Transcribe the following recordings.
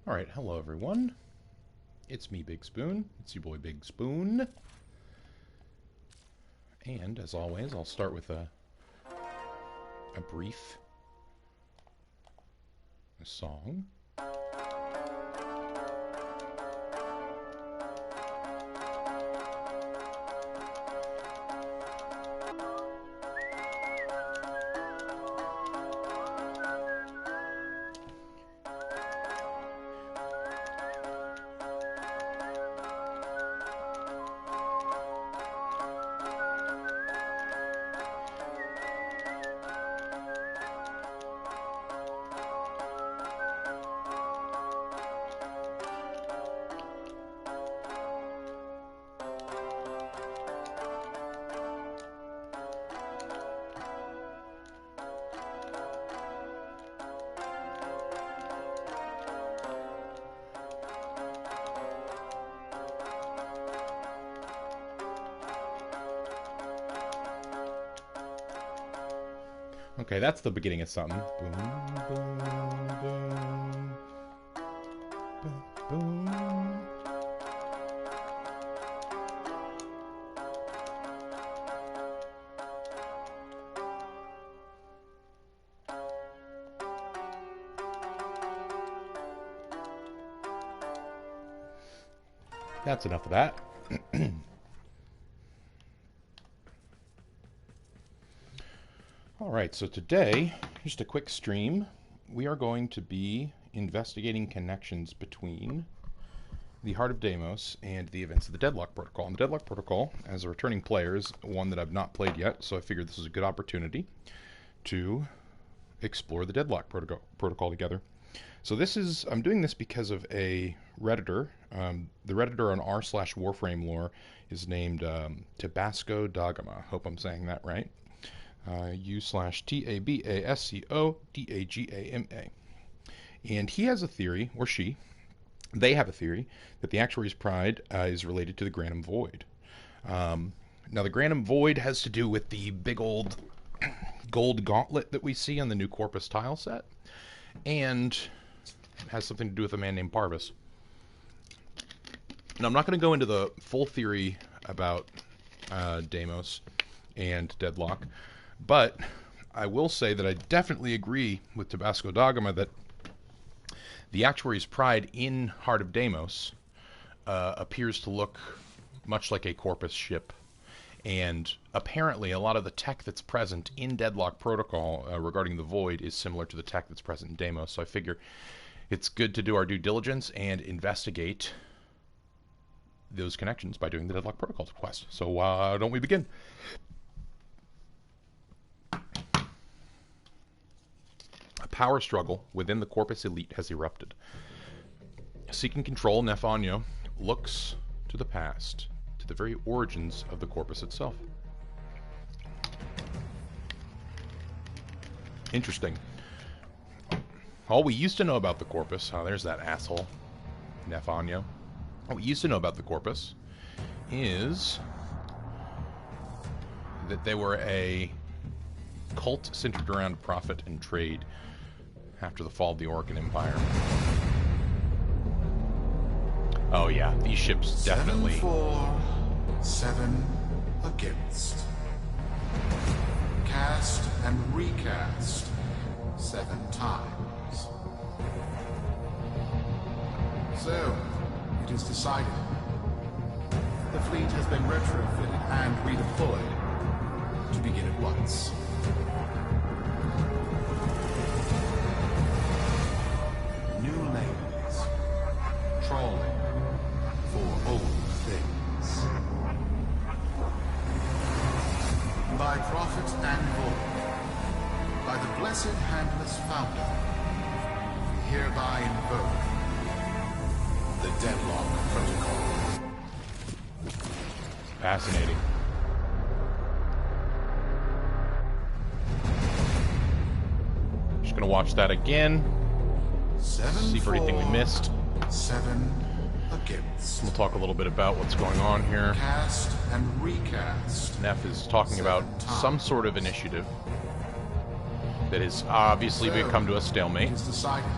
Alright, hello everyone. It's me, Big Spoon. It's your boy, Big Spoon. And, as always, I'll start with a brief song. Okay, that's the beginning of something. Boom, boom, boom, boom, boom. That's enough of that. Alright, so today, just a quick stream, we are going to be investigating connections between the Heart of Deimos and the events of the Deadlock Protocol. And the Deadlock Protocol, as a returning player, is one that I've not played yet, so I figured this is a good opportunity to explore the Deadlock Protocol together. So I'm doing this because of a Redditor. The Redditor on r/Warframe lore is named Tabascodagama. Hope I'm saying that right. u/Tabascodagama. And he has a theory, or they have a theory, that the Actuary's Pride is related to the Granum Void. Now, the Granum Void has to do with the big old gold gauntlet that we see on the new Corpus tile set, and has something to do with a man named Parvus. Now, I'm not going to go into the full theory about Deimos and Deadlock, but I will say that I definitely agree with Tabascodagama that the Actuary's Pride in Heart of Deimos appears to look much like a Corpus ship. And apparently a lot of the tech that's present in Deadlock Protocol regarding the Void is similar to the tech that's present in Deimos. So I figure it's good to do our due diligence and investigate those connections by doing the Deadlock Protocol quest. So why don't we begin? A power struggle within the Corpus elite has erupted. Seeking control, Nefanyo looks to the past, to the very origins of the Corpus itself. Interesting. All we used to know about the Corpus, there's that asshole, Nefanyo. All we used to know about the Corpus is that they were a cult centered around profit and trade after the fall of the Orcan Empire. Oh yeah, these ships definitely... 7 for, 7 against. Cast and recast 7 times. So, it is decided. The fleet has been retrofitted and redeployed to begin at once. New lanes. Trawling for old things. By prophet and void, by the blessed handless founder, we hereby invoke the Deadlock Protocol. Fascinating. Just gonna watch that again. 7 see for anything we missed. 7 against. We'll talk a little bit about what's going on here. Cast and recast. Neff is talking about some sort of initiative that has obviously come to a stalemate. It is decided.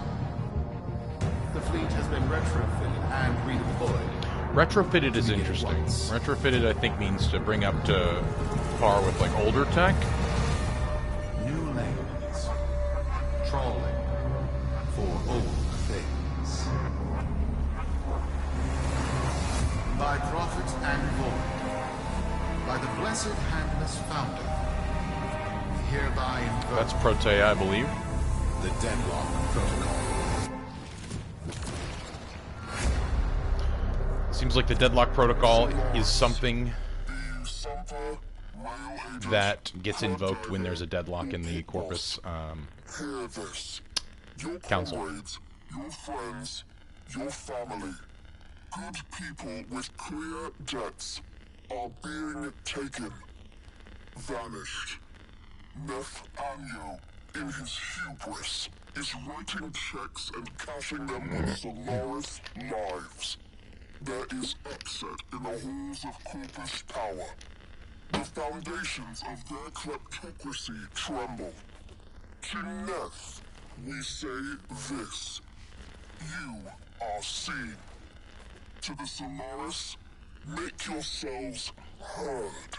The fleet has been retrofitted and redeployed. Retrofitted is interesting. Retrofitted, I think, means to bring up to par with, like, older tech. New lanes. Trawling for old things. By prophet and void, by the blessed handless founder, we hereby invoke That's Protea, I believe. the Deadlock Protocol. Seems like the Deadlock Protocol is something that gets invoked when there's a deadlock in the Corpus Hear this. Your Council. comrades, your friends, your family, good people with clear debts are being taken, vanished. Nathaniel, in his hubris, is writing checks and cashing them with Solaris lives. There is upset in the halls of Corpus power. The foundations of their kleptocracy tremble. To Neth, we say this. You are seen. To the Solaris, make yourselves heard.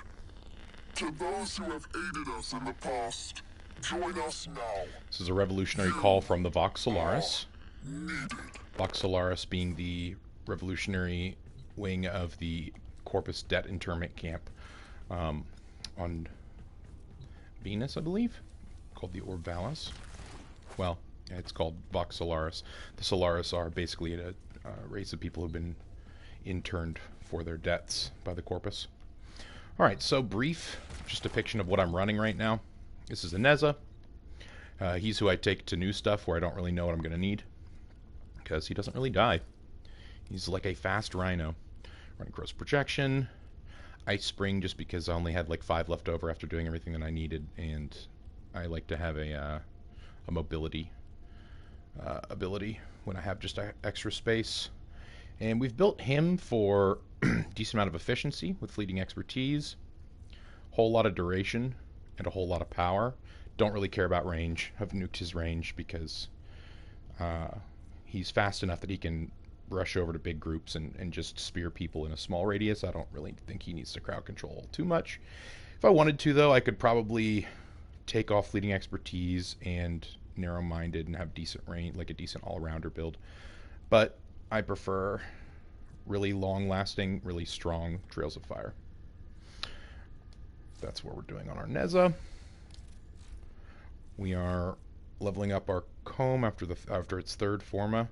To those who have aided us in the past, join us now. This is a revolutionary call from the Vox Solaris. Needed. Vox Solaris being the revolutionary wing of the Corpus debt internment camp on Venus, I believe, called the Orvalis. Well, it's called Vox Solaris. The Solaris are basically a race of people who've been interned for their debts by the Corpus. Alright, so brief, just depiction of what I'm running right now. This is a Neza. He's who I take to new stuff where I don't really know what I'm going to need, because he doesn't really die. He's like a fast rhino. Running gross projection, Ice Spring just because I only had like 5 left over after doing everything that I needed, and I like to have a mobility ability when I have just extra space. And we've built him for decent amount of efficiency with fleeting expertise, whole lot of duration, and a whole lot of power. Don't really care about range. I've nuked his range because he's fast enough that he can rush over to big groups and just spear people in a small radius. I don't really think he needs to crowd control too much. If I wanted to, though, I could probably take off fleeting expertise and narrow-minded and have decent range, like a decent all-rounder build. But I prefer really long-lasting, really strong Trails of Fire. That's what we're doing on our Neza. We are leveling up our comb after its 3rd forma.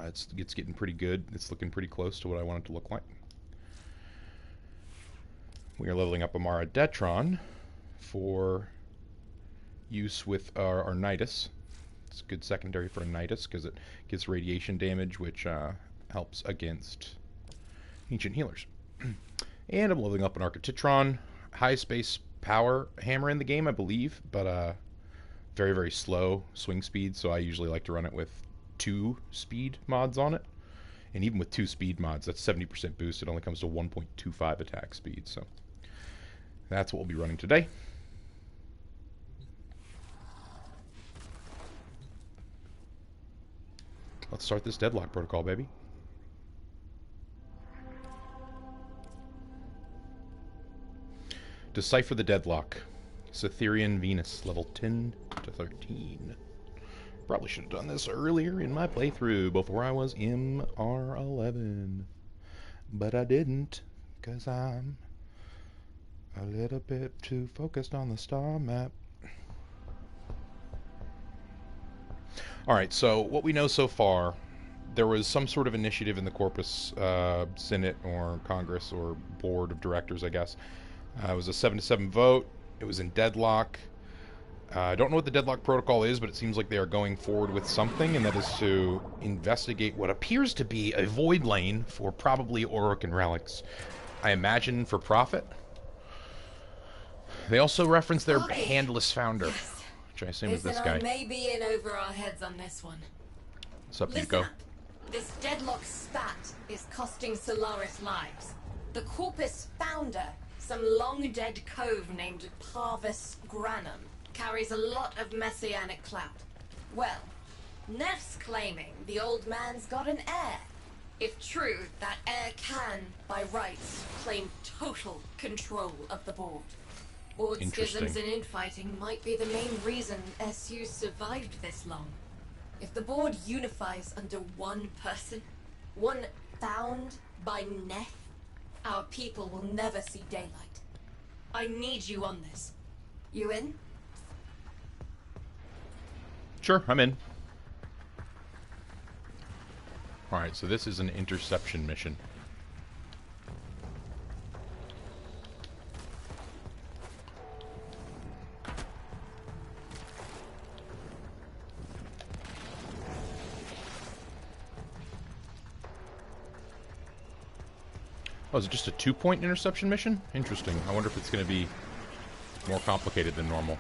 It's getting pretty good. It's looking pretty close to what I want it to look like. We are leveling up Amara Detron for use with our Nidus. It's a good secondary for a Nidus because it gives radiation damage, which helps against ancient healers. And I'm leveling up an Archititron. High space power hammer in the game, I believe, but very, very slow swing speed, so I usually like to run it with 2 speed mods on it. And even with 2 speed mods, that's 70% boost. It only comes to 1.25 attack speed, so that's what we'll be running today. Let's start this Deadlock Protocol, baby. Decipher the Deadlock. Cytherian Venus, level 10 to 13. Probably should have done this earlier in my playthrough, before I was MR11. But I didn't, because I'm a little bit too focused on the star map. Alright, so what we know so far, there was some sort of initiative in the Corpus Senate or Congress or Board of Directors, I guess. It was a 7-7 vote. It was in deadlock. I don't know what the Deadlock Protocol is, but it seems like they are going forward with something, and that is to investigate what appears to be a void lane for probably Orokin relics. I imagine for profit. They also reference their handless founder, which I assume is this guy. I may be in over our heads on this one. What's up, Listen Nico? up. This Deadlock spat is costing Solaris lives. The Corpus founder, some long-dead cove named Parvos Granum, carries a lot of messianic clout. Well, Neff's claiming the old man's got an heir. If true, that heir can, by rights, claim total control of the board. Board schisms and infighting might be the main reason SU survived this long. If the board unifies under one person, one found by Neff, our people will never see daylight. I need you on this. You in? Sure, I'm in. Alright, so this is an interception mission. Oh, is it just a 2-point interception mission? Interesting. I wonder if it's going to be more complicated than normal.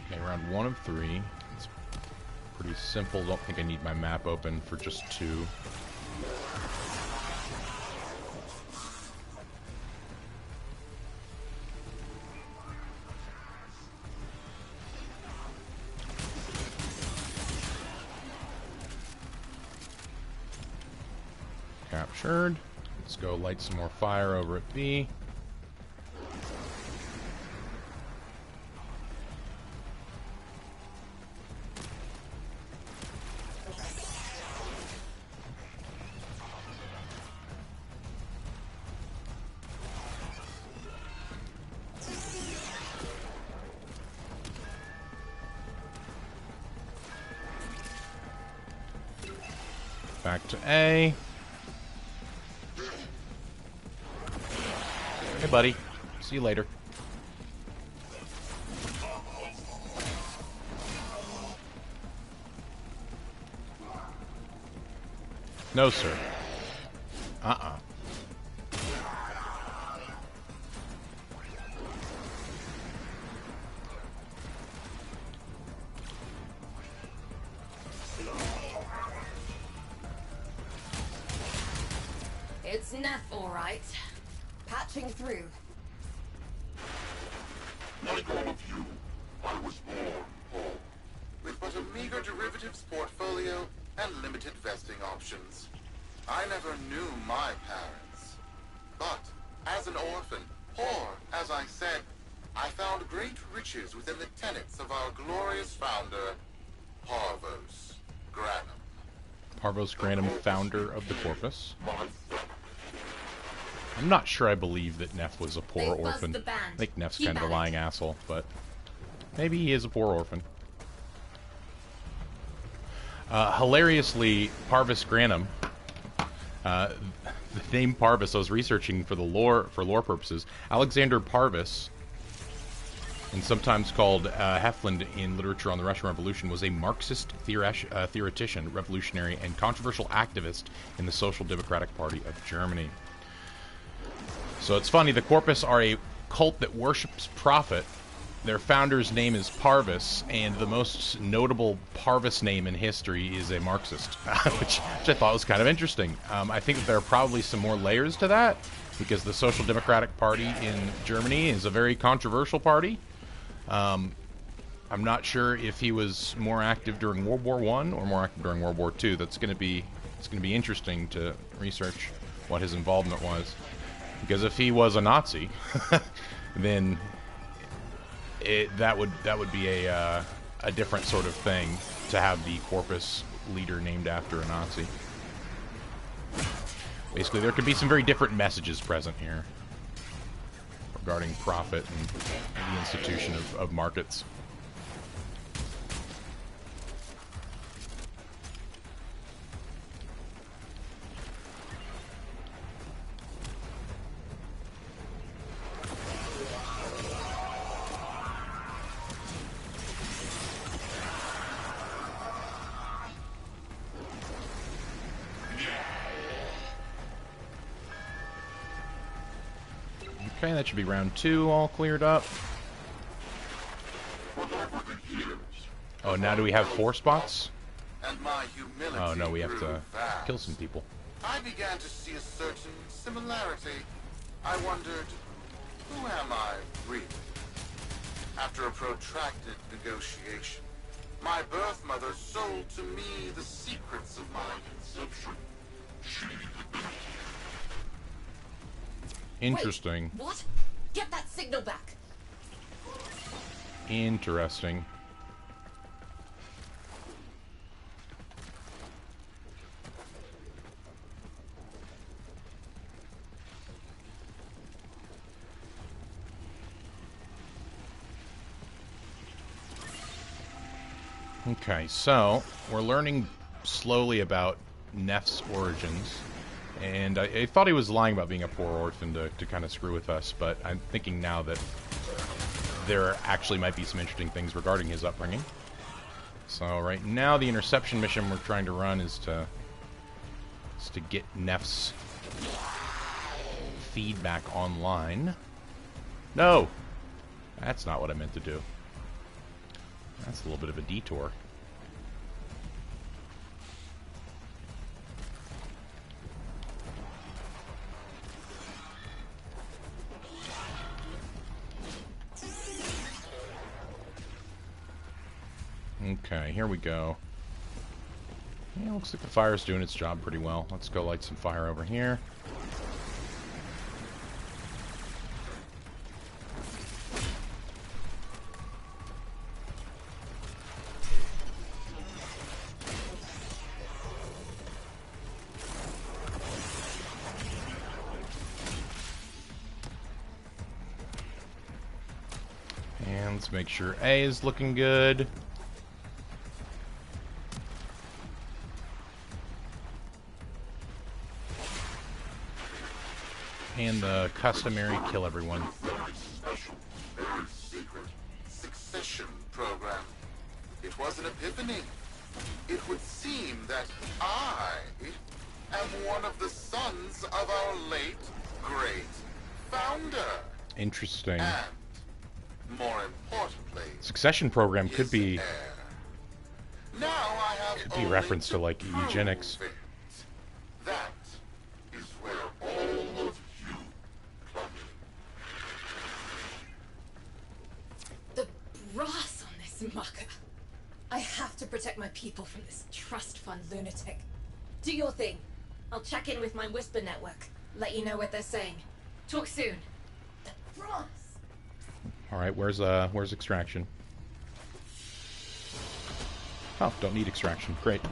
Okay, round 1 of 3. It's pretty simple. Don't think I need my map open for just 2. Captured. Let's go light some more fire over at B. Back to A. Hey, buddy. See you later. No, sir. It's Neff, all right. Patching through. Like all of you, I was born poor, with but a meager derivatives portfolio and limited vesting options. I never knew my parents. But, as an orphan, poor as I said, I found great riches within the tenets of our glorious founder, Parvos Granum. Parvos Granum, founder of the Corpus. I'm not sure I believe that Neff was a poor orphan. I think Neff's kind of a lying asshole, but maybe he is a poor orphan. Hilariously, Parvos Granum, the name Parvus, I was researching for lore purposes. Alexander Parvus, and sometimes called Heflin in literature on the Russian Revolution, was a Marxist theoretician, revolutionary, and controversial activist in the Social Democratic Party of Germany. So it's funny, the Corpus are a cult that worships profit. Their founder's name is Parvus, and the most notable Parvus name in history is a Marxist, which I thought was kind of interesting. I think that there are probably some more layers to that, because the Social Democratic Party in Germany is a very controversial party. I'm not sure if he was more active during World War I or more active during World War II. It's going to be interesting to research what his involvement was. Because if he was a Nazi, then that would be a different sort of thing to have the Corpus leader named after a Nazi. Basically, there could be some very different messages present here regarding profit and the institution of markets. Okay, that should be round 2 all cleared up. Oh, now do we have 4 spots? and my humility Oh no, we have grew to vast. kill some people. I began to see a certain similarity. I wondered, who am I, really? After a protracted negotiation, my birth mother sold to me the secrets of my conception. Interesting. Wait, what? Get that signal back. Interesting. Okay, so we're learning slowly about Neff's origins, and I thought he was lying about being a poor orphan to kind of screw with us, but I'm thinking now that there actually might be some interesting things regarding his upbringing. So right now the interception mission we're trying to run is to get Neff's feedback online. No! That's not what I meant to do. That's a little bit of a detour. Okay, here we go. Yeah, looks like the fire's doing its job pretty well. Let's go light some fire over here. And let's make sure A is looking good. And the customary kill everyone. Very special, very secret succession program. It was an epiphany. It would seem that I am one of the sons of our late, great founder. Interesting. And, more importantly, Succession program could his be heir. Now I have could be only reference to like prove eugenics. it. That is where all of you come in. The brass on this mucker. I have to protect my people from this trust fund lunatic. Do your thing. I'll check in with my whisper network. Let you know what they're saying. Talk soon. The brass. All right, where's extraction? Oh, don't need extraction. Great.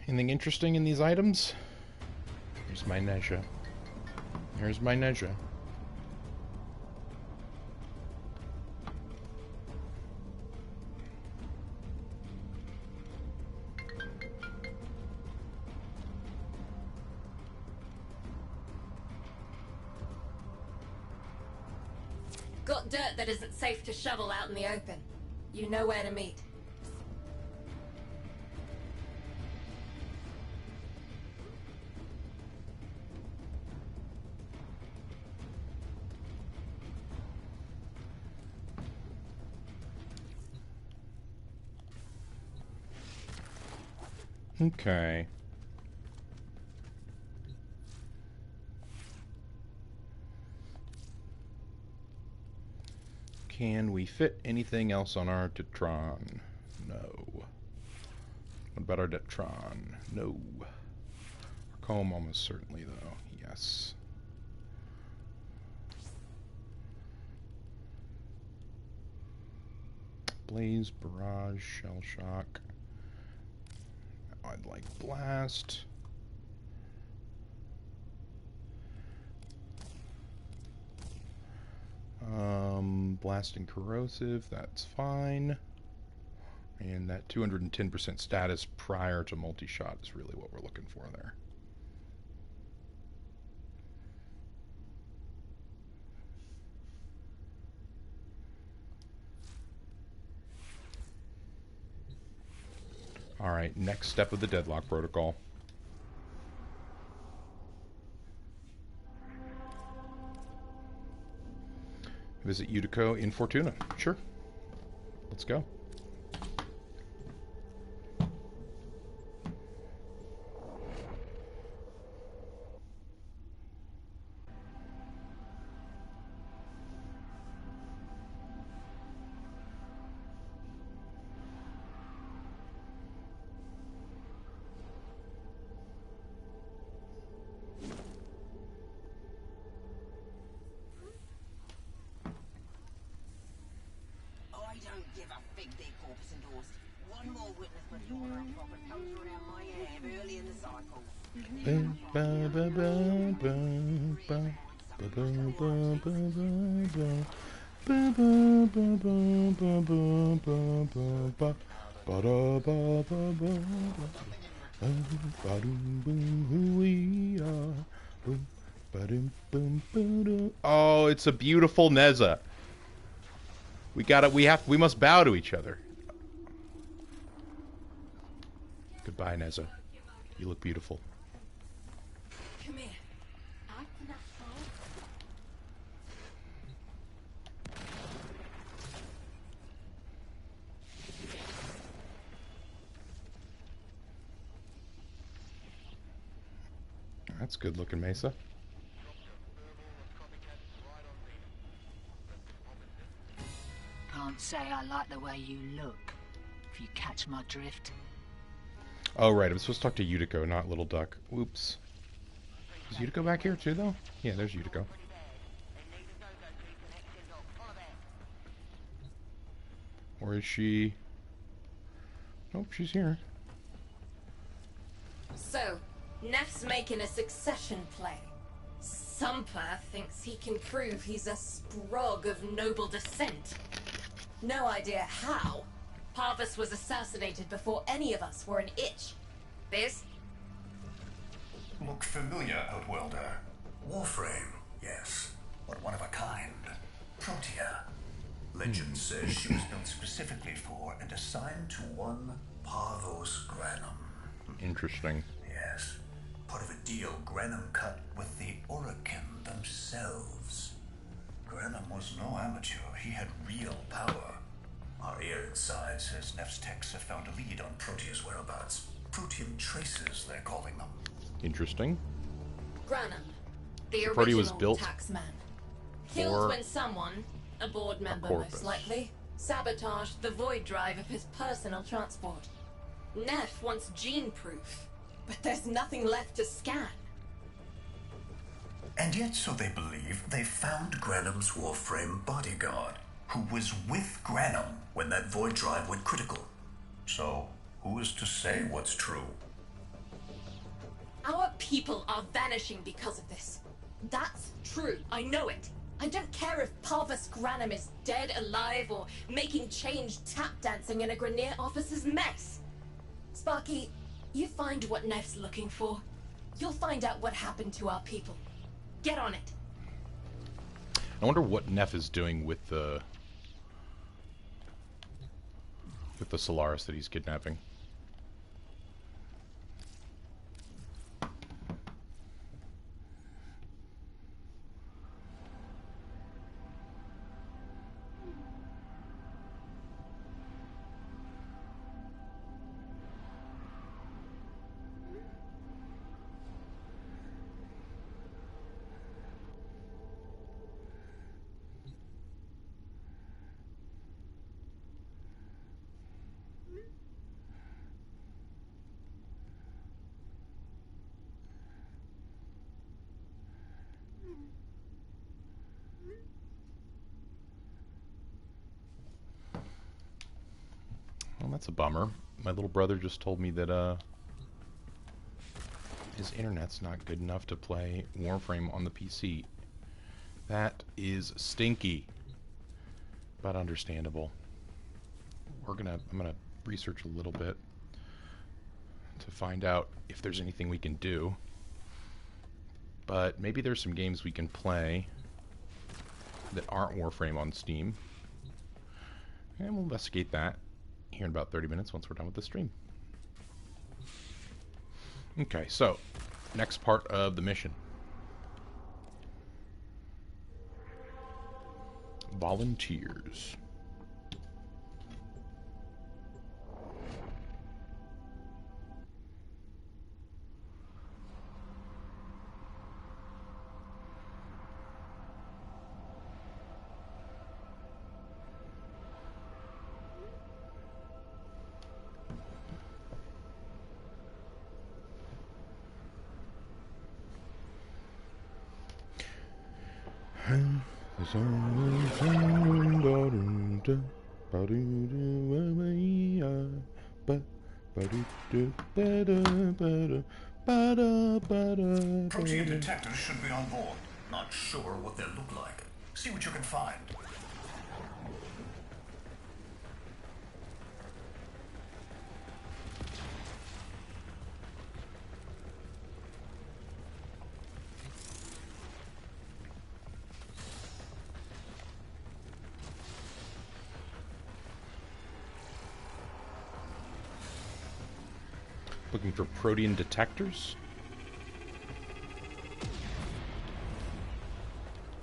Anything interesting in these items? Here's my Nezha. Here's my Nezha. Got dirt that isn't safe to shovel out in the open. You know where to meet. Okay. Can we fit anything else on our Detron? No. What about our Detron? No. Our comb almost certainly, though. Yes. Blaze, Barrage, Shell Shock. I'd like Blast. Blast and Corrosive, that's fine. And that 210% status prior to multi-shot is really what we're looking for there. Alright, next step of the Deadlock Protocol. Visit Utico in Fortuna. Sure. Let's go. Oh, it's a beautiful Neza. We must bow to each other. Goodbye, Neza. You look beautiful. Come here. That's good looking, Mesa. Can't say I like the way you look, if you catch my drift. Oh, right. I'm supposed to talk to Utico, not Little Duck. Oops. Is Utico back here, too, though? Yeah, there's Utico. Or is she... Nope, she's here. So, Neff's making a succession play. Sumper thinks he can prove he's a sprog of noble descent. No idea how. Parvus was assassinated before any of us were an itch. This? Look familiar, Outworlder. Warframe, yes, but one of a kind. Protea. Legend says she was built specifically for and assigned to one Parvos Granum. Interesting. Yes, part of a deal Granum cut with the Orokin themselves. Granum was no amateur. He had real power. Our ear inside says Neff's techs have found a lead on Protea's whereabouts. Protean traces, they're calling them. Interesting. Granum, the Protea was original built taxman. Killed when someone, a board member most likely, sabotaged the void drive of his personal transport. Neff wants gene proof, but there's nothing left to scan. And yet, so they believe, they found Granum's Warframe bodyguard, who was with Granum when that void drive went critical. So, who is to say what's true? Our people are vanishing because of this. That's true, I know it. I don't care if Parvos Granum is dead, alive, or making change tap dancing in a Grenier officer's mess. Sparky, you find what Neff's looking for. You'll find out what happened to our people. Get on it. I wonder what Neff is doing with the Solaris that he's kidnapping. Well, that's a bummer. My little brother just told me that his internet's not good enough to play Warframe on the PC. That is stinky, but understandable. I'm gonna research a little bit to find out if there's anything we can do. But maybe there's some games we can play that aren't Warframe on Steam. And we'll investigate that here in about 30 minutes once we're done with the stream. Okay, so next part of the mission. Volunteers. Protein detectors should be on board. Not sure what they look like. See what you can find. Looking for protein detectors.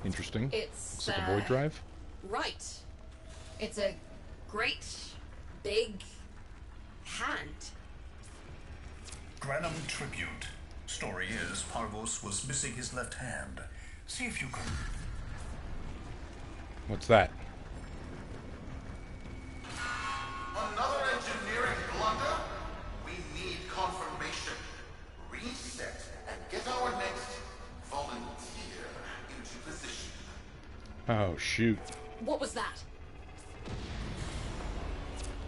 Interesting. It's Looks like a void drive. Right. It's a great big hand. Granum tribute. Story is, Parvos was missing his left hand. See if you can... What's that? Another engineering blunder? We need confirmation. Reset and get our next volunteer into position. Oh, shoot. What was that?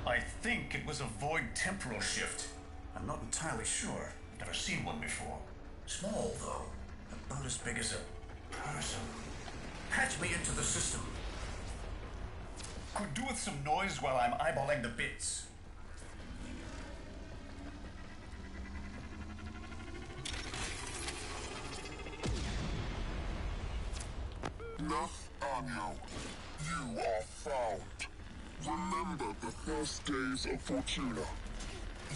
I think it was a void temporal shift. I'm not entirely sure. Never seen one before. Small, though. About as big as a person. Patch me into the system. Could do with some noise while I'm eyeballing the bits. Nathaniel, you are found. Remember the first days of Fortuna.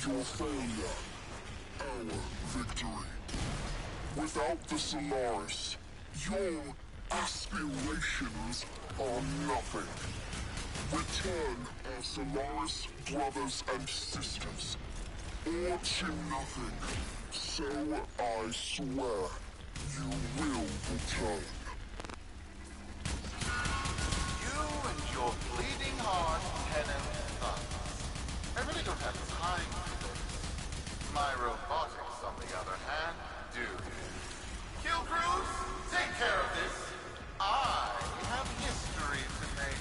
Your failure, our victory. Without the Solaris, your aspirations are nothing. Return our Solaris brothers and sisters, or to nothing. So I swear, you will return. You and your bleeding heart, pen and thumbs. I really don't have time for this. My robotics, on the other hand, do. Kill crews, take care of this. I have history to make.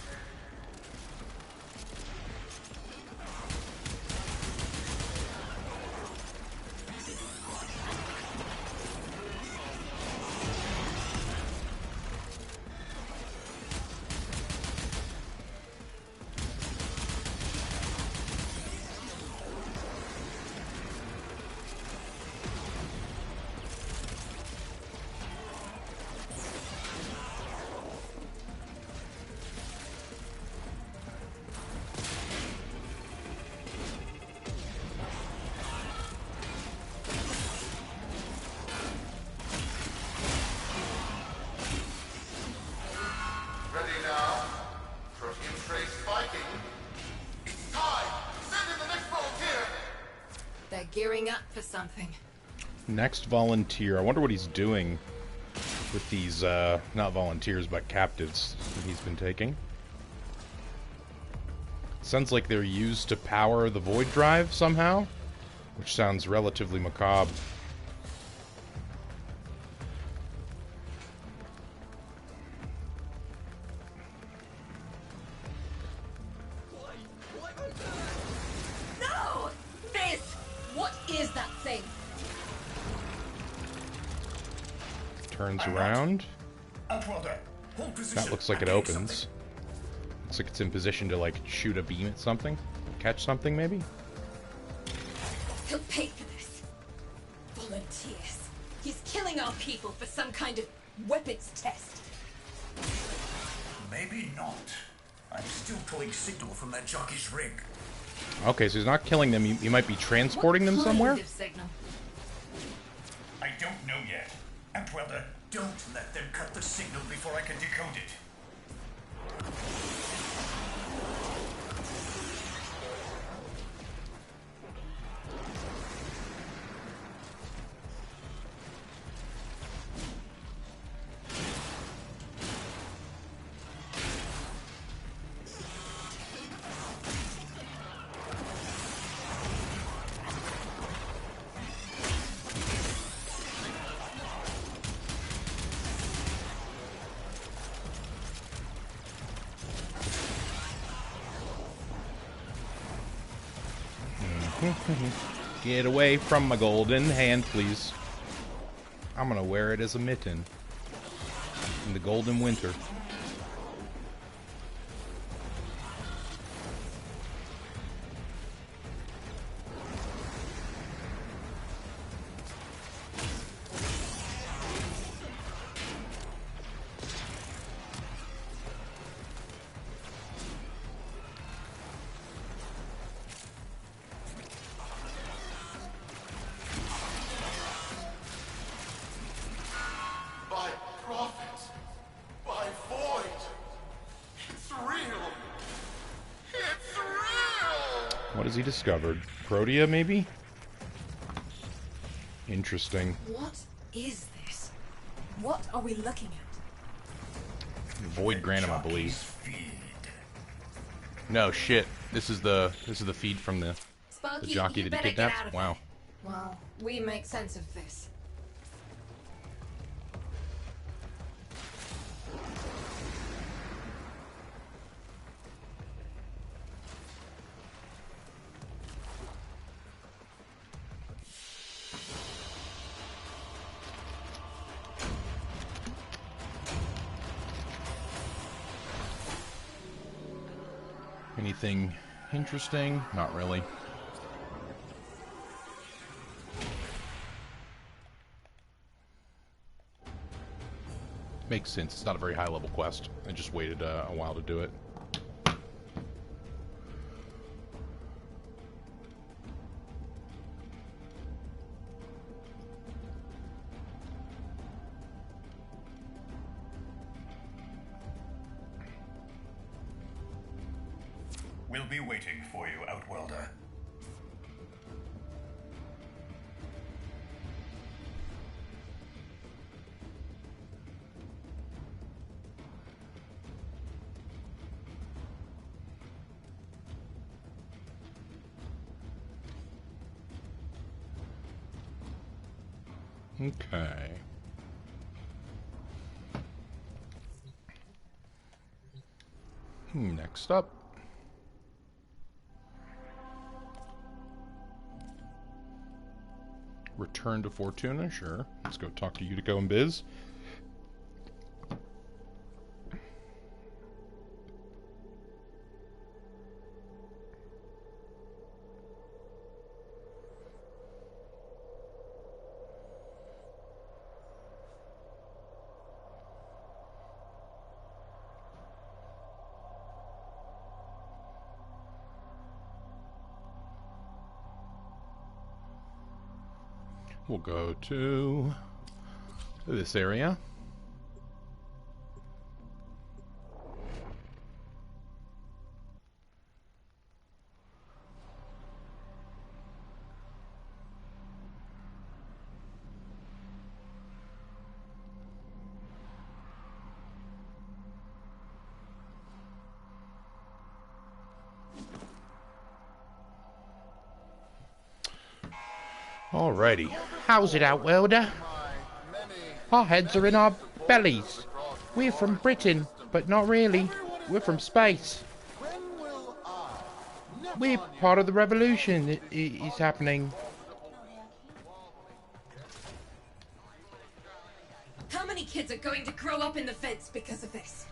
Gearing up for something. Next volunteer. I wonder what he's doing with these, not volunteers, but captives that he's been taking. Sounds like they're used to power the void drive somehow, which sounds relatively macabre. No! This! What is that thing? Turns around. Outworlder, hold position. That looks like it opens. Looks like it's in position to, like, shoot a beam at something. Catch something, maybe? He'll pay for this. Volunteers. He's killing our people for some kind of weapons test. Maybe not. I'm still pulling signal from that jockey's rig. Okay, so he's not killing them. He might be transporting them somewhere? What kind of signal? I don't know yet. Outworlder, don't let them cut the signal before I can decode it. Get away from my golden hand, please. I'm gonna wear it as a mitten in the golden winter. What has he discovered? Protea, maybe? Interesting. What is this? What are we looking at? Void Granum, I believe. No shit. This is the feed from the jockey that he kidnapped. Wow. Well, we make sense of this. Anything interesting? Not really. Makes sense. It's not a very high level quest. I just waited a while to do it. We'll be waiting for you, Outworlder. Okay. Next up. Return to Fortuna, sure. Let's go talk to Utico and Biz. We'll go to this area. Alrighty. How's it, Outworlder? Our heads are in our bellies. We're from Britain, but not really. We're from space. We're part of the revolution that is happening. How many kids are going to grow up in the feds because of this?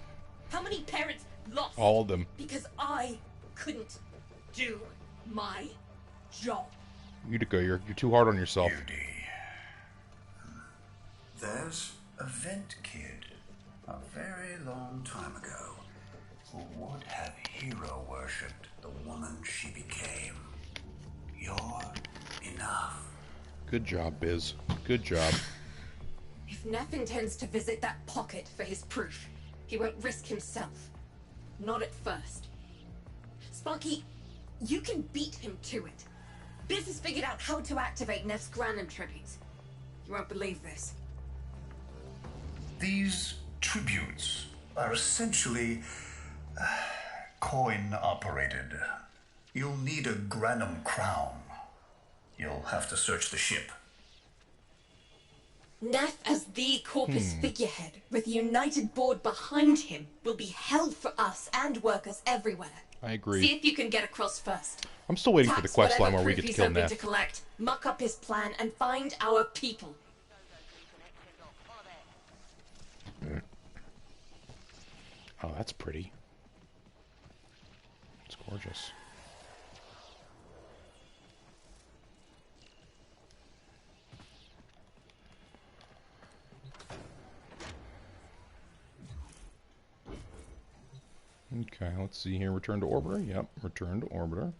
How many parents lost? All of them. Because I couldn't do my job. Utico, you're too hard on yourself. Beauty. There's a vent kid a very long time ago who would have hero worshipped the woman she became. You're enough. Good job, Biz. Good job. If Neff intends to visit that pocket for his proof, he won't risk himself. Not at first. Sparky, you can beat him to it. Biz has figured out how to activate Neff's Granum tributes. You won't believe this. These tributes are essentially coin-operated. You'll need a Granum crown. You'll have to search the ship. Neff as the corpus figurehead, with the united board behind him, will be hell for us and workers everywhere. I agree. See if you can get across first. I'm still waiting for the quest line where we get to kill Neff. To collect, muck up his plan, and find our people. Oh, that's pretty. It's gorgeous. Okay, let's see here. Return to Orbiter. Yep, return to Orbiter.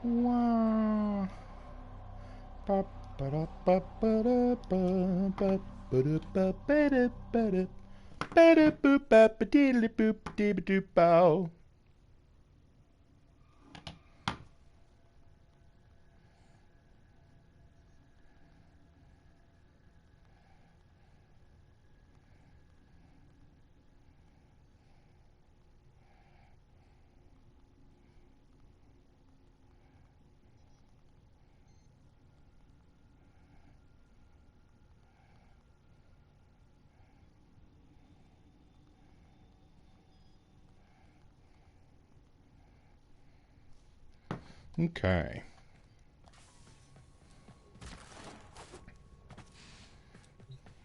Wow. Ba ba da ba ba da ba ba ba da ba ba da ba da ba da boop ba ba diddly boop dibba doop bow. Okay.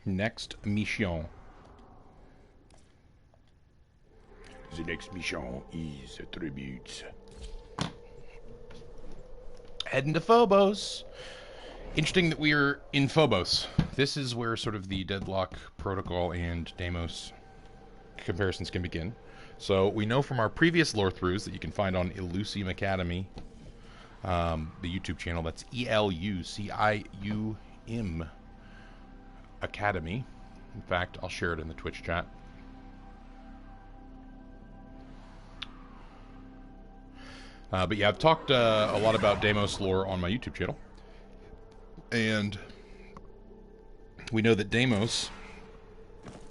Next mission. The next mission is tributes. Heading to Phobos. Interesting that we are in Phobos. This is where sort of the Deadlock Protocol and Deimos comparisons can begin. So we know from our previous lore throughs that you can find on Elucium Academy, the YouTube channel. That's ELUCIUM Academy. In fact, I'll share it in the Twitch chat. But yeah, I've talked a lot about Deimos lore on my YouTube channel. And we know that Deimos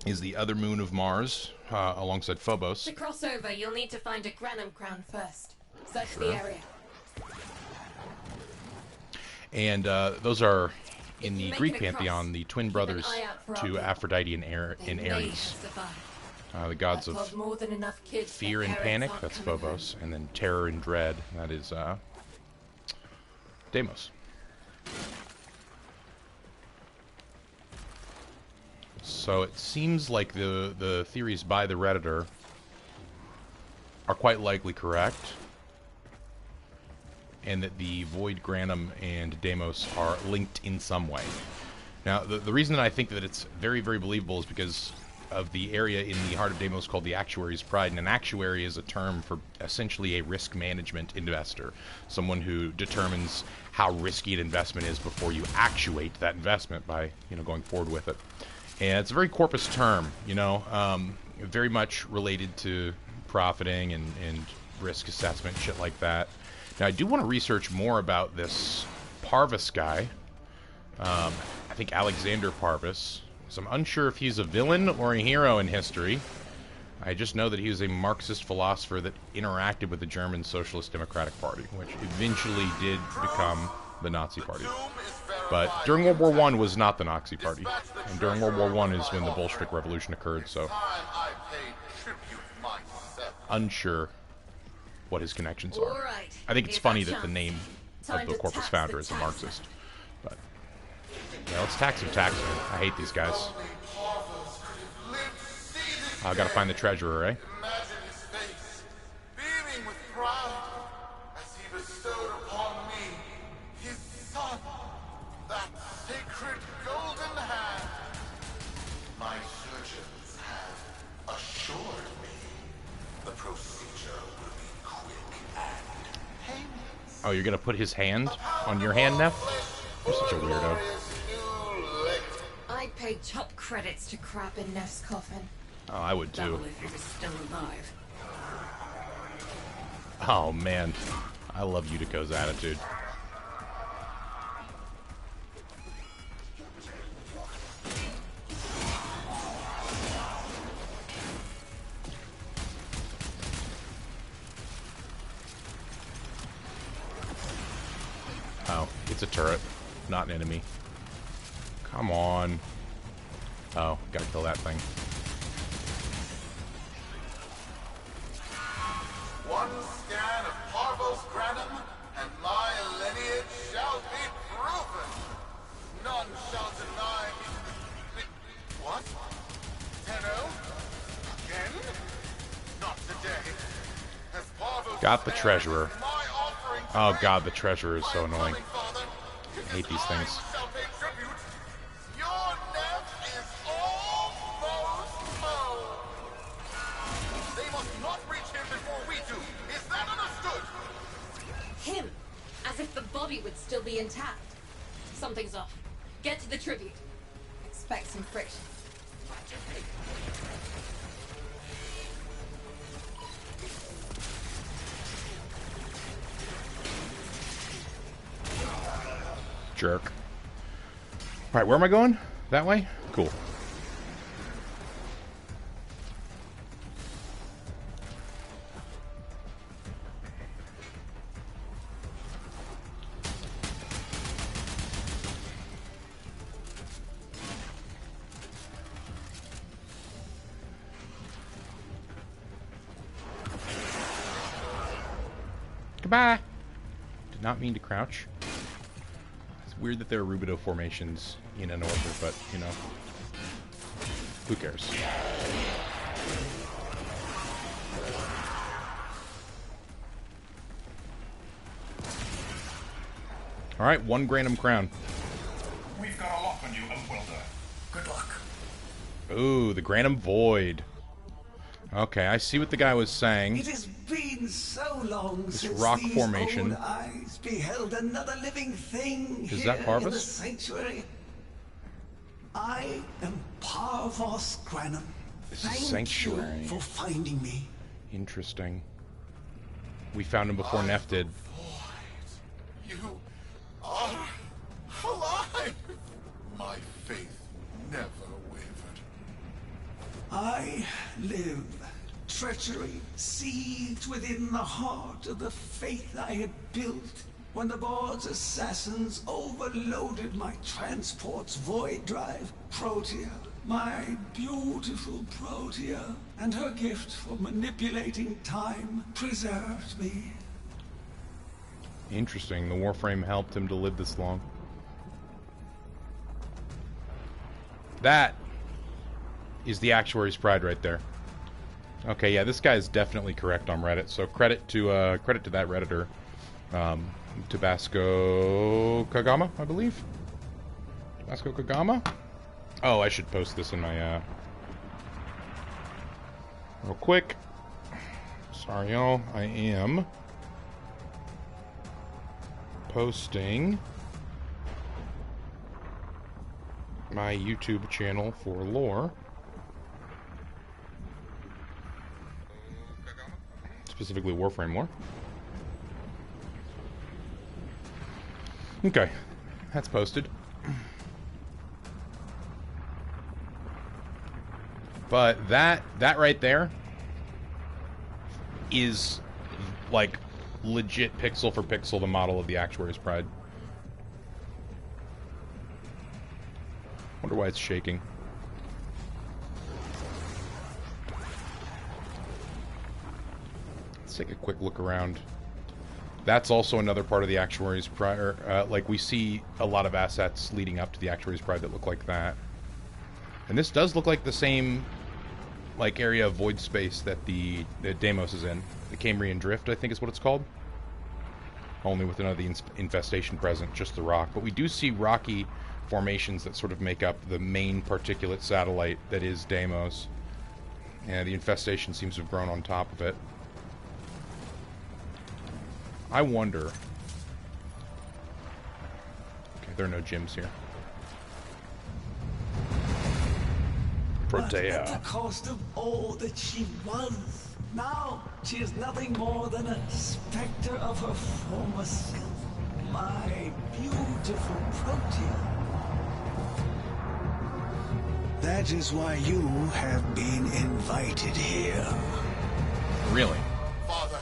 is the other moon of Mars, alongside Phobos. To cross over, you'll need to find a Granum crown first. Search the area. And those are, in the Greek pantheon, the twin brothers to Aphrodite and Ares. The gods of fear and panic, that's Phobos, and then terror and dread, that is Deimos. So it seems like the theories by the Redditor are quite likely correct, and that the Void Granum and Deimos are linked in some way. Now, the reason that I think that it's very, very believable is because of the area in the Heart of Deimos called the Actuary's Pride. And an actuary is a term for essentially a risk management investor, someone who determines how risky an investment is before you actuate that investment by, going forward with it. And it's a very corpus term, very much related to profiting and risk assessment, shit like that. Now, I do want to research more about this Parvus guy. I think Alexander Parvus. So I'm unsure if he's a villain or a hero in history. I just know that he was a Marxist philosopher that interacted with the German Socialist Democratic Party, which eventually did become the Nazi Party. But during World War I was not the Nazi Party. And during World War I is when the Bolshevik Revolution occurred, so unsure what his connections are. I think it's funny that the name of the Corpus founder is a Marxist. But yeah, let's tax some tax. I hate these guys. I gotta find the treasurer, eh? Imagine his face, beaming with pride, as he bestowed upon me his son, that sacred golden hand. My surgeons have assured me the procedure will be quick and painless. Oh, you're gonna put his hand on your hand, Neff? You're such a weirdo. I'd pay top credits to crap in Neff's coffin. Oh, I would too. If he was still alive. Oh man, I love Yutiko's attitude. It's a turret, not an enemy. Come on. Oh, gotta kill that thing. One scan of Parvos Granum, and my lineage shall be proven. None shall deny me. What? Tenno? Again? Not today. As Parvos Got the treasurer. my offering to Oh Rhae, god, the treasurer is so my annoying. coming father, I hate these things. shall pay tribute. Your nest is almost home. They must not reach him before we do. Is that understood? Him! As if the body would still be intact. Something's off. Get to the tribute. Expect some friction. Jerk. Alright, where am I going? That way? Cool. Goodbye. Did not mean to crouch. It's weird that there are rubido formations in an order, but, you know. Who cares? Alright, 1 Granum crown. We've got a lock on you, Welder. Good luck. Ooh, the Granum Void. Okay, I see what the guy was saying. It has been so long This since rock these formation. old eyes beheld another living thing Is here that Parvus? in the sanctuary. I am Parvos Granum. This is Thank sanctuary. you for finding me. Interesting. We found him before Neff did. You are alive. My faith never wavered. I live. Treachery seethed within the heart of the faith I had built when the board's assassins overloaded my transport's void drive. Protea, my beautiful Protea, and her gift for manipulating time preserved me. Interesting. The Warframe helped him to live this long. That is the Actuary's Pride right there. Okay, yeah, this guy is definitely correct on Reddit. So credit to that Redditor, Tabascodagama, I believe. Tabascodagama. Oh, I should post this in my real quick. Sorry, y'all. I am posting my YouTube channel for lore. Specifically Warframe lore. Okay, that's posted. But that right there is like legit pixel for pixel the model of the Actuary's Pride. Wonder why it's shaking. Let's take a quick look around. That's also another part of the Actuary's Pride. Like, we see a lot of assets leading up to the Actuary's Pride that look like that. And this does look like the same, like, area of void space that that Deimos is in. The Cambrian Drift, I think is what it's called. Only with another infestation present, just the rock. But we do see rocky formations that sort of make up the main particulate satellite that is Deimos. And the infestation seems to have grown on top of it. I wonder... Okay, there are no gyms here. But at the Protea. cost of all that she was. Now she is nothing more than a specter of her former self. My beautiful Protea. That is why you have been invited here. Really? Father,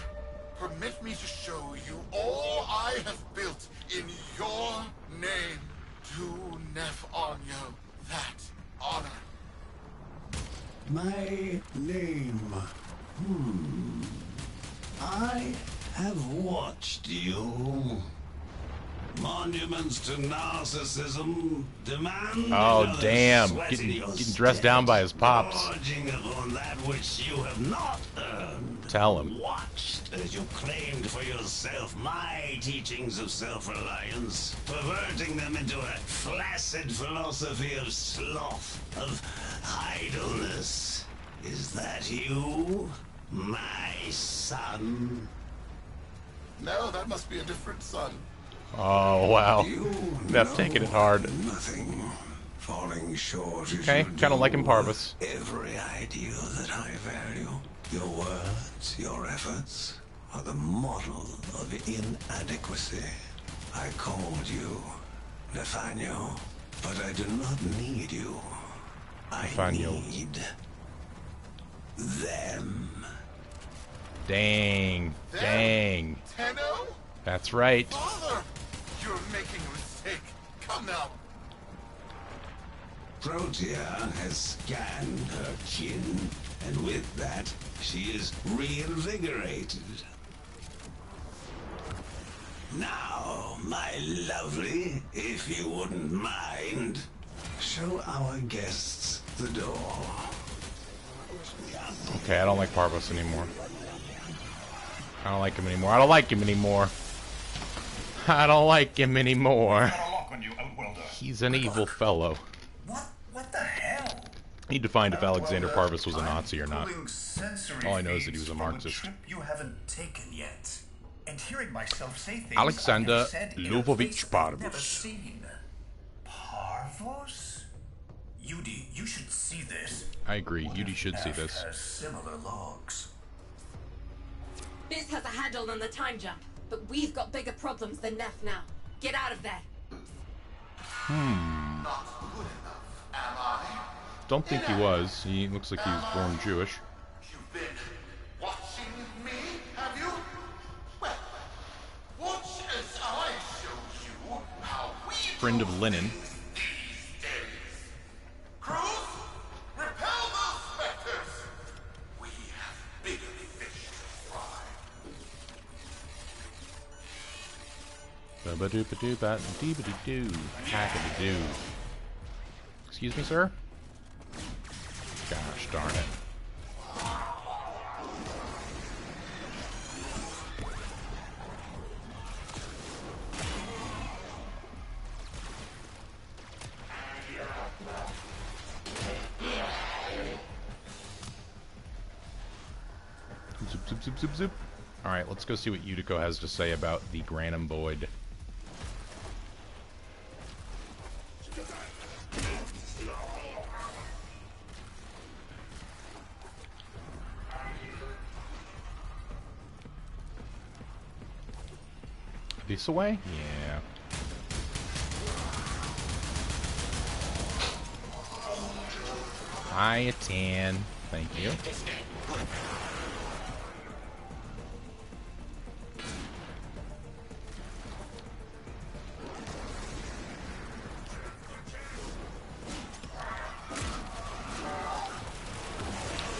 permit me me to show you all I have built in your name. Do Nef Onyo that honor. My name. I have watched you. Monuments to narcissism demand. Oh, damn. Getting dressed down by his pops. Gorging upon that which you have not earned. Tell him. Watched as you claimed for yourself my teachings of self-reliance, perverting them into a flaccid philosophy of sloth, of idleness. Is that you, my son? No, that must be a different son. Oh, wow. That's taking it hard. Nothing. Falling short. Okay, kind of like in Parvus. Every ideal that I value, your words, your efforts, are the model of inadequacy. I called you Nathaniel, but I do not need you. I need them. Dang. Dang. Tenno? That's right. Father! You're making a mistake. Come now. Protea has scanned her kin, and with that, she is reinvigorated. Now, my lovely, if you wouldn't mind, show our guests the door. Okay, I don't like Parvos anymore. I don't like him anymore. I don't like him anymore. I don't like him anymore. He's an evil fellow. What the hell? Need to find if Alexander Parvus was a Nazi or not. All I know is that he was a Marxist. Trip you haven't taken yet. And hearing myself say things Alexander I have said in a Lvovich place I've never Parvus. seen. Parvos? Yudi, you should see this. I agree. Yudi should see this. Has similar logs. Biz has a handle on the time jump, but we've got bigger problems than Neff now. Get out of there. Not good enough, am I? Don't think he was. He looks like he was born Jewish. You've been watching me, have you? Well, watch as I show you how we Friend of Lenin. these days. Crews, repel those specters. We have bigger fish to fry. Ba-ba-doo-ba-doo-ba-dee-ba-dee-doo. Hackety-doo. Excuse me, sir? Gosh darn it. Zip, zip, zip, zip, zip. Alright, let's go see what Yutiko has to say about the Granum Void. This away? Yeah. Hi, a 10. Thank you.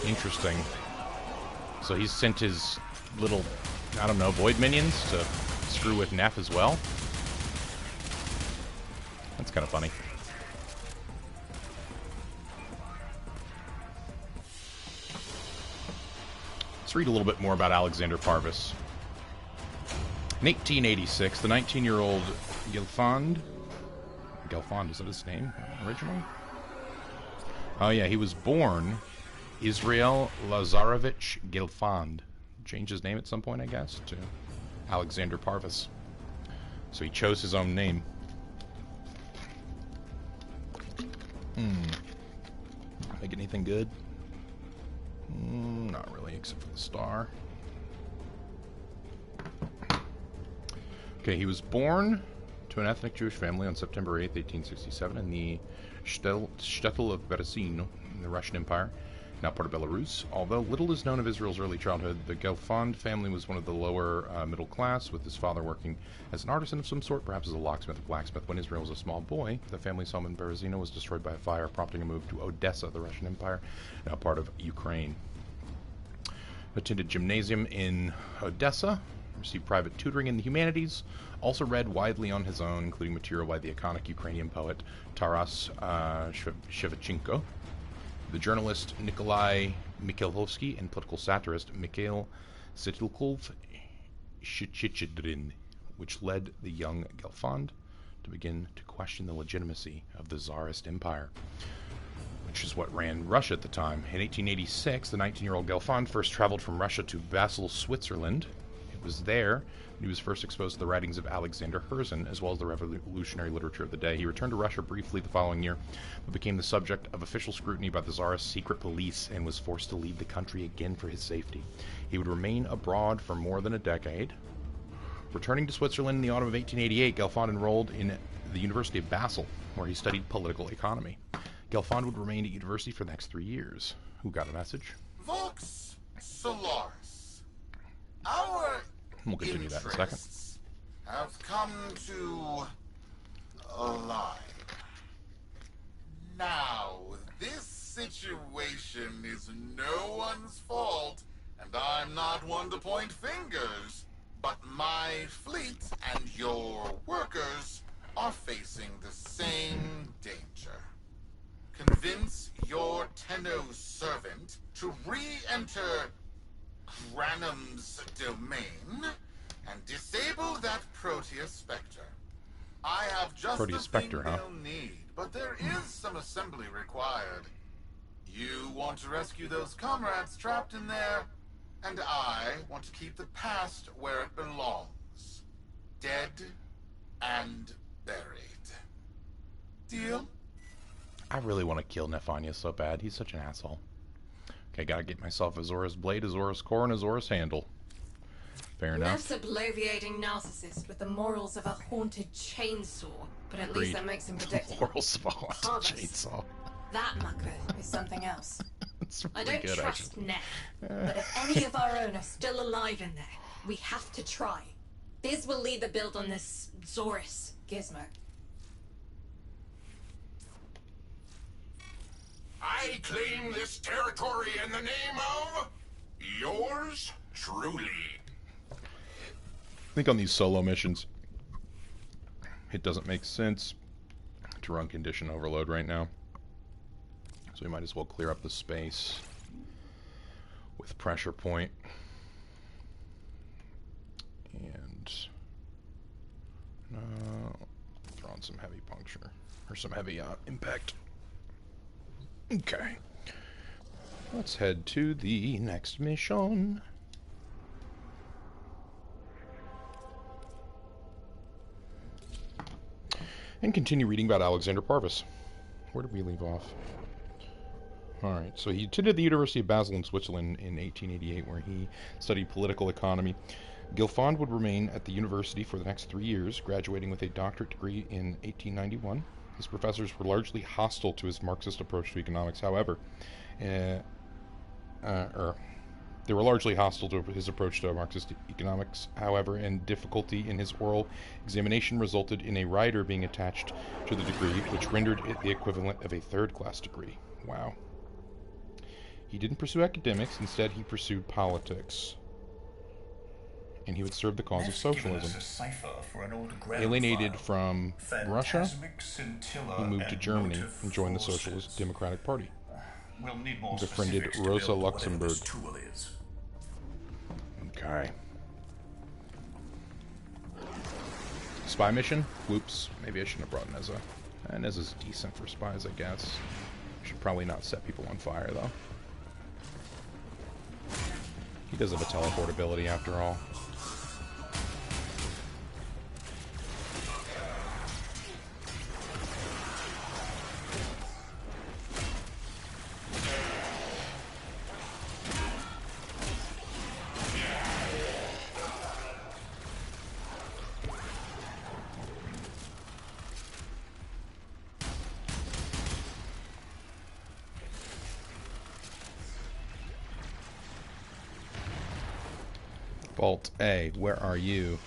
Interesting. So he's sent his little, I don't know, void minions to screw with Neff as well? That's kind of funny. Let's read a little bit more about Alexander Parvus. In 1886, the 19-year-old Gelfand, is that his name originally? Oh yeah, he was born Israel Lazarovich Gelfand. Changed his name at some point, I guess, to Alexander Parvus. So he chose his own name. Make anything good? Not really, except for the star. Okay, he was born to an ethnic Jewish family on September 8th, 1867 in the Shtetl of Berezino in the Russian Empire. now part of Belarus. Although little is known of Israel's early childhood, the Gelfand family was one of the lower middle class, with his father working as an artisan of some sort, perhaps as a locksmith or blacksmith. When Israel was a small boy, the family's home in Berezino was destroyed by a fire, prompting a move to Odessa, the Russian Empire, now part of Ukraine. Attended gymnasium in Odessa, received private tutoring in the humanities, also read widely on his own, including material by the iconic Ukrainian poet Taras Shevchenko, the journalist Nikolai Mikhailovsky, and political satirist Mikhail Sitilkov Shichidrin, which led the young Gelfand to begin to question the legitimacy of the Tsarist Empire, which is what ran Russia at the time. In 1886, the 19-year-old Gelfand first traveled from Russia to Basel, Switzerland. It was there he was first exposed to the writings of Alexander Herzen, as well as the revolutionary literature of the day. He returned to Russia briefly the following year, but became the subject of official scrutiny by the Tsarist secret police and was forced to leave the country again for his safety. He would remain abroad for more than a decade. Returning to Switzerland in the autumn of 1888, Gelfand enrolled in the University of Basel, where he studied political economy. Gelfand would remain at university for the next 3 years. Who got a message? Vox Solaris. Our We'll continue that in a second. interests have come to align. Now, this situation is no one's fault, and I'm not one to point fingers, but my fleet and your workers are facing the same danger. Convince your Tenno servant to re-enter Granum's domain and disable that Proteus Spectre. I have just Proteus the thing Spectre, huh? they'll need, but there is some assembly required. You want to rescue those comrades trapped in there, and I want to keep the past where it belongs. Dead and buried. Deal? I really want to kill Nephania so bad. He's such an asshole. Okay, gotta get myself a Zora's Blade, a Zora's Core, and a Zora's Handle. Fair enough. Less bloviating narcissist with the morals of a haunted chainsaw, but at Agreed. least that makes him predictable. Morals of a haunted Parvos. chainsaw. That mucker is something else. It's I really don't good, trust actually. Neff, but if any of our own are still alive in there, we have to try. Biz will lead the build on this Zorus gizmo. I claim this territory in the name of yours truly. I think on these solo missions, it doesn't make sense to run condition overload right now. So we might as well clear up the space with pressure point. And throw on some heavy puncture, or some heavy impact. Okay. Let's head to the next mission. And continue reading about Alexander Parvus. Where did we leave off? Alright, so he attended the University of Basel in Switzerland in 1888, where he studied political economy. Gelfand would remain at the university for the next 3 years, graduating with a doctorate degree in 1891. His professors were largely hostile to his Marxist approach to economics. However, they were largely hostile to his approach to Marxist economics. However, and difficulty in his oral examination resulted in a rider being attached to the degree, which rendered it the equivalent of a third-class degree. Wow. He didn't pursue academics. Instead, he pursued politics. And he would serve the cause of socialism. Alienated from Russia, he moved to Germany and joined the Socialist Democratic Party. He befriended Rosa Luxemburg. Okay. Spy mission? Whoops. Maybe I shouldn't have brought Neza. Neza's decent for spies, I guess. Should probably not set people on fire, though. He does have a teleport ability, after all. Vault A, where are you?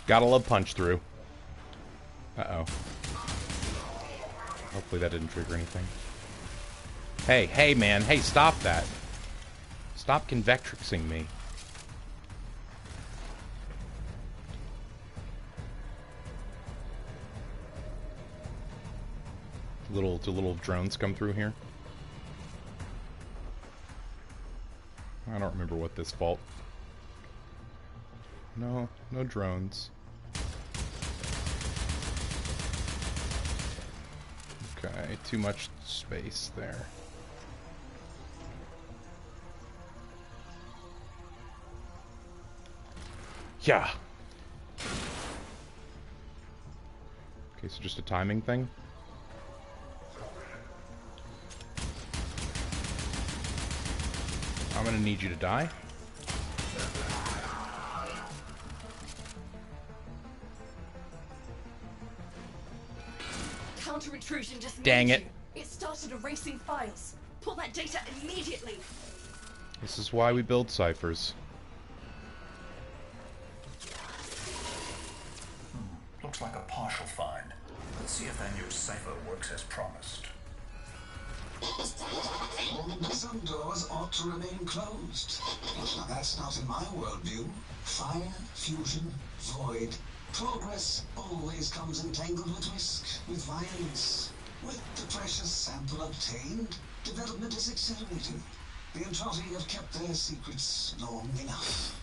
Gotta love punch through. Uh-oh. Hopefully that didn't trigger anything. Hey, man. Hey, stop that. Stop convectrixing me. Do little drones come through here? I don't remember what this vault. No drones. Okay, too much space there. Yeah. Okay, so just a timing thing. I'm gonna need you to die. Counter-intrusion just Dang it. It started erasing files. Pull that data immediately. This is why we build ciphers. Looks like a partial find. Let's see if that new cipher works as promised. Some doors ought to remain closed. Now, that's not in my worldview. Fire, fusion, void. Progress always comes entangled with risk, with violence. With the precious sample obtained, development is accelerating. The Entrati have kept their secrets long enough.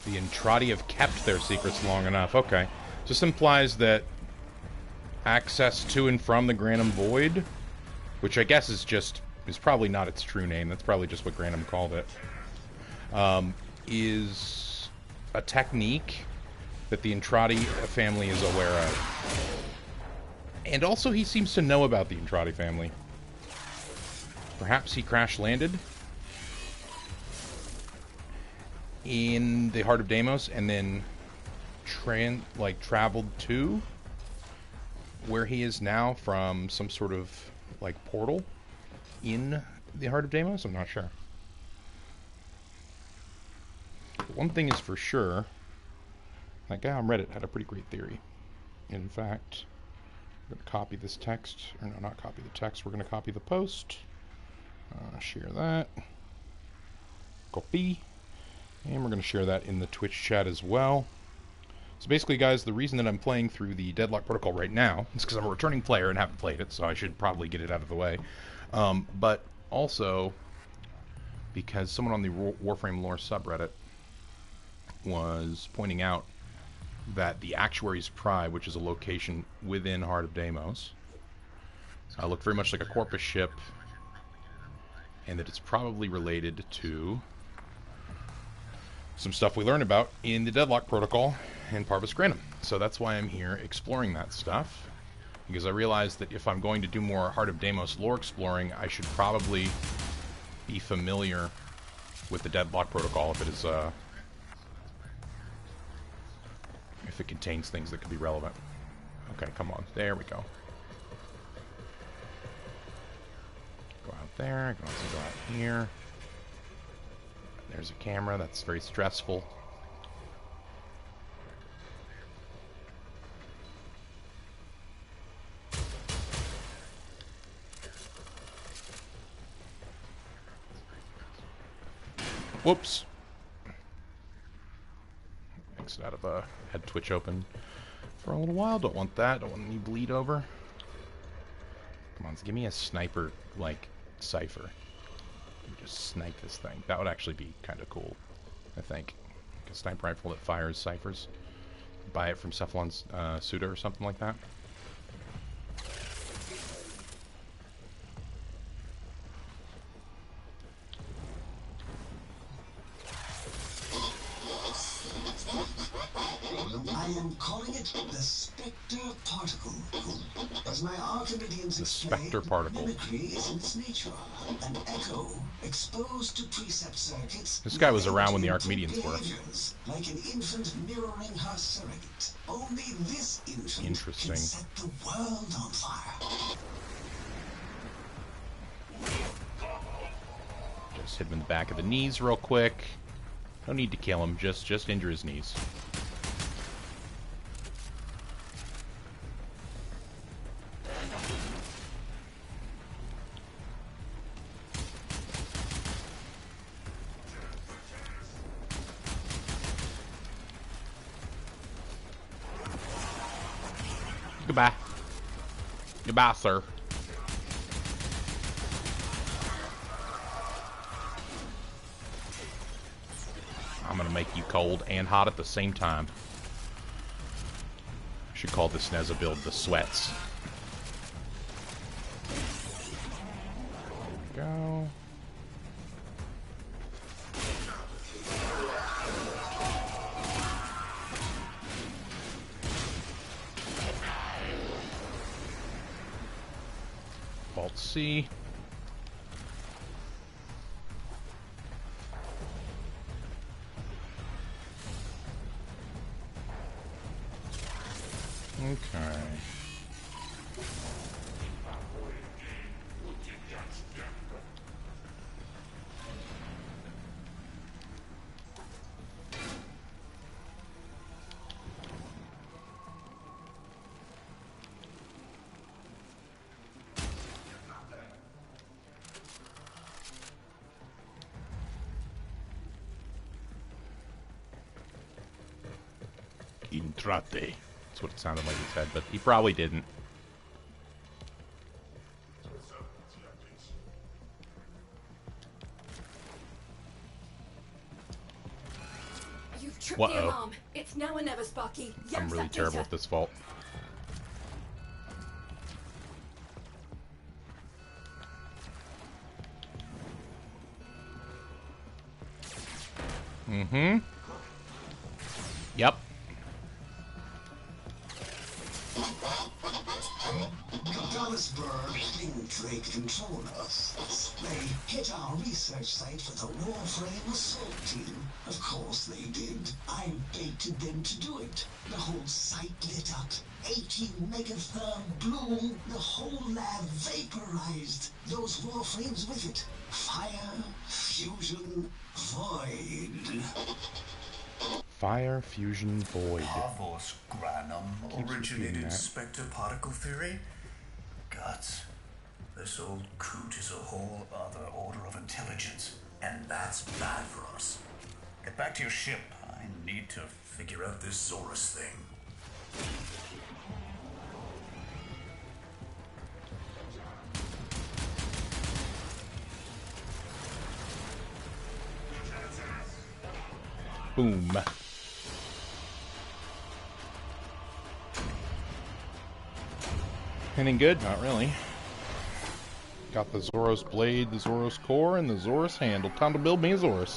The Entrati have kept their secrets long enough. Okay. This implies that access to and from the Granum Void, which I guess is probably not its true name. That's probably just what Granum called it. Is a technique that the Entrati family is aware of. And also he seems to know about the Entrati family. Perhaps he crash-landed in the Heart of Deimos and then traveled to where he is now from some sort of portal in the Heart of Deimos. I'm not sure. But one thing is for sure, that guy on Reddit had a pretty great theory. In fact, we're going to copy this text, or no, not copy the text, we're going to copy the post, share that, copy, and we're going to share that in the Twitch chat as well. So basically, guys, the reason that I'm playing through the Deadlock Protocol right now is because I'm a returning player and haven't played it, so I should probably get it out of the way. But also because someone on the Warframe lore subreddit was pointing out that the Actuary's Pry, which is a location within Heart of Deimos, looked very much like a Corpus ship, and that it's probably related to some stuff we learned about in the Deadlock Protocol and Parvos Granum. So that's why I'm here exploring that stuff, because I realized that if I'm going to do more Heart of Deimos lore exploring, I should probably be familiar with the Deadlock Protocol if it contains things that could be relevant. Okay, come on. There we go. Go out there. Go out here. There's a camera. That's very stressful. Whoops. Exit out of had Twitch open for a little while. Don't want that. Don't want any bleed over. Come on, give me a sniper cipher. Just snipe this thing. That would actually be kind of cool, I think. Like a sniper rifle that fires ciphers. Buy it from Cephalon's Suda or something like that. I I am calling it the Spectre Particle. As my Archimedeans explain, Spectre Particle. mimicry is in its nature. An echo exposed to precept circuits. This guy was around when the Archimedeans were. Like an infant mirroring her surrogate. Only this infant can set the world on fire. Just hit him in the back of the knees real quick. No need to kill him, just injure his knees. Goodbye. Goodbye, sir. I'm gonna make you cold and hot at the same time. I should call this Neza build the sweats. There we go. Vault C. Okay. Intrate. That's what it sounded like he said, but he probably didn't. You've tripped the alarm. It's now or never, Sparky. I'm really terrible at this vault. Mm-hmm. Yep. Tabascodagama think they control us. They hit our research site for the Warframe assault team. Of course they did. I baited them to do it. The whole site lit up. 80 megatherm bloom. The whole lab vaporized. Those Warframes with it. Fire, fusion, void. Fire, fusion, void. Parvos Granum originated Spectre particle theory. Guts. This old coot is a whole other order of intelligence, and that's bad for us. Get back to your ship. I need to figure out this Zorus thing. Boom. Anything good? Not really. Got the Zoros blade, the Zoros core, and the Zoros handle. Time to build me a Zoros.